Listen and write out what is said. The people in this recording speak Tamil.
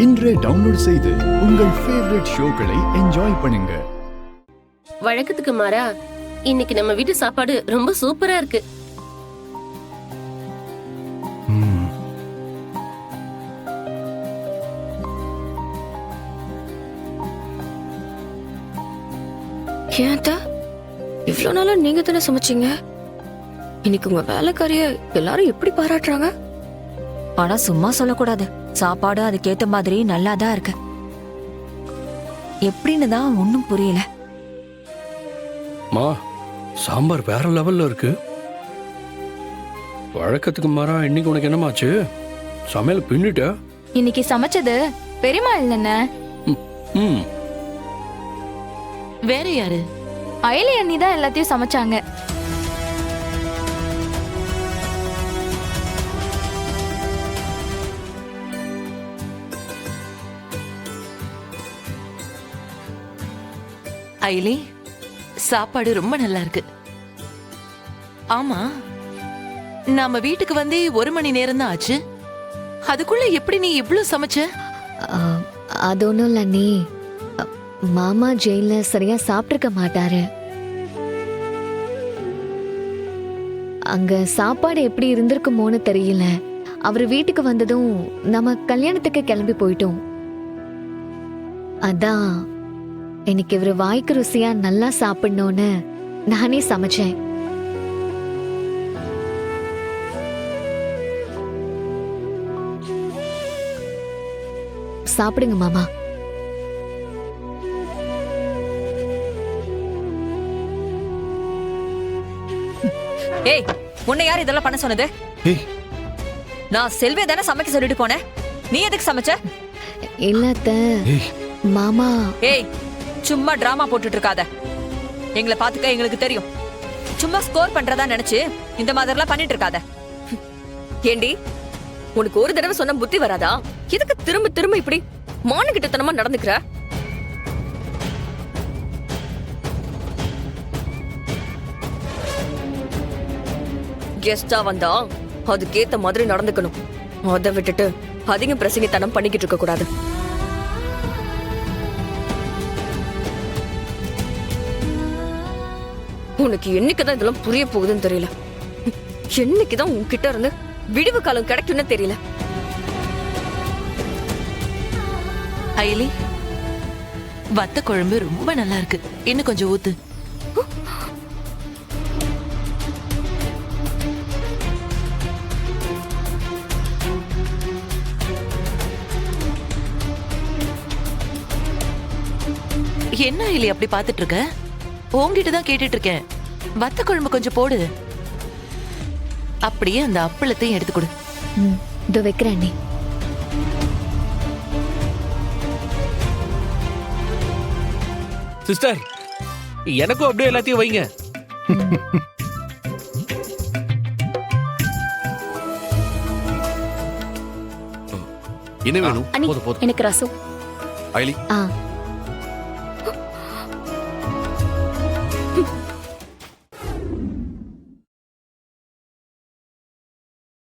இன்றே டவுன்லோட் செய்து உங்கள் ஃபேவரட் ஷோக்களை என்ஜாய் பண்ணுங்க. வழக்கத்துக்கு மாறா இன்னைக்கு நம்ம வீட்டு சாப்பாடு ரொம்ப சூப்பரா இருக்கு. ஏன் இவ்வளவு நாளா நீங்க தானே சமைச்சீங்க? இன்னைக்கு உங்க வேலைக்காரிய எல்லாரும் எப்படி பாராட்டுறாங்க? ஆனா சும்மா சொல்லக்கூடாது, சாப்பாடு அதுக்கேத்த மாதிரி நல்லாதான் இருக்கு. எப்படின்னு தான் ஒன்னும் புரியல. மா, சாம்பார் வேற லெவல்ல இருக்கு. வழக்கத்துக்கு மாறா இன்னைக்கு உனக்கு என்னமாச்சு? சமையல் பின்னிட்ட? இன்னைக்கு சமைச்சது பெரியமா இல்லைன்ன. வேற யாரு? அயலி அண்ணி தான் எல்லாத்தையும் சமைச்சாங்க. அயலி, சாப்பாடு ரொம்ப நல்லா இருக்கு. ஆமா, நாம வீட்டுக்கு வந்து 1 மணி நேரம் தான் ஆச்சு. அதுக்குள்ள எப்படி நீ இவ்ளோ சமைச்ச? அது ஒன்றும் இல்லை நீ, மாமா ஜெயில சரியா சாப்பிட்டிருக்க மாட்டாரு. அங்க சாப்பாடு எப்படி இருந்திருக்குமோன்னு தெரியல. அவர் வீட்டுக்கு வந்ததும் நம்ம கல்யாணத்துக்கு கிளம்பி போயிட்டோம். அதான் இன்னைக்கு இவரு வாய்க்கு ருசியா நல்லா சாப்பிடணும்னு நானே சமைச்சேன். சாப்பிடுங்க மாமா. ஏய், உன்னை யார் இதெல்லாம் பண்ண சொன்னது? நான் செல்வே தானே சமைக்க சொல்லிட்டு போனேன். நீ எதுக்கு சமைச்ச? இல்ல மாமா. ஏய், சும்மா டிராமா போட்டுட்டு இருக்காத. எங்களை பாத்துக்க எங்களுக்கு தெரியும். சும்மா ஸ்கோர் பண்றதா நினைச்சு இந்த மாதிரிலாம் பண்ணிட்டு இருக்காத. ஏண்டி, உனக்கு ஒரு தடவை சொன்ன புத்தி வராதா? எதுக்கு திரும்ப திரும்ப இப்படி மானகிட்டத்தனமா நடந்துக்கிற? கெஸ்டா வந்தா அதுக்கேத்த மாதிரி நடந்துக்கணும். அதை விட்டுட்டு அதிக பிரசங்கித்தனம் பண்ணிக்கிட்டு இருக்க கூடாது. உனக்கு என்னைக்குதான் இதெல்லாம் புரிய போகுதுன்னு தெரியல. என்னைக்குதான் உன்கிட்ட இருந்து விடிவு காலம் கிடைக்கும்னு தெரியல. அயலி, வத்த குழம்பு ரொம்ப நல்லா இருக்கு. இன்னும் கொஞ்சம் ஊத்து. என்ன அயலி அப்படி பாத்துட்டு இருக்க? உன்கிட்ட தான் கேட்டுட்டு இருக்கேன். வத்த குழம்பு கொஞ்சம் போடு. அப்படியே அந்த அப்பளத்தையும் எடுத்து கொடு. இதோ வைக்கிறேன் நீ. சிஸ்டர், எனக்கும் அப்படியே எல்லாத்தையும் வைங்க. என்ன வேணும்? எனக்கு ரசம். அயலி,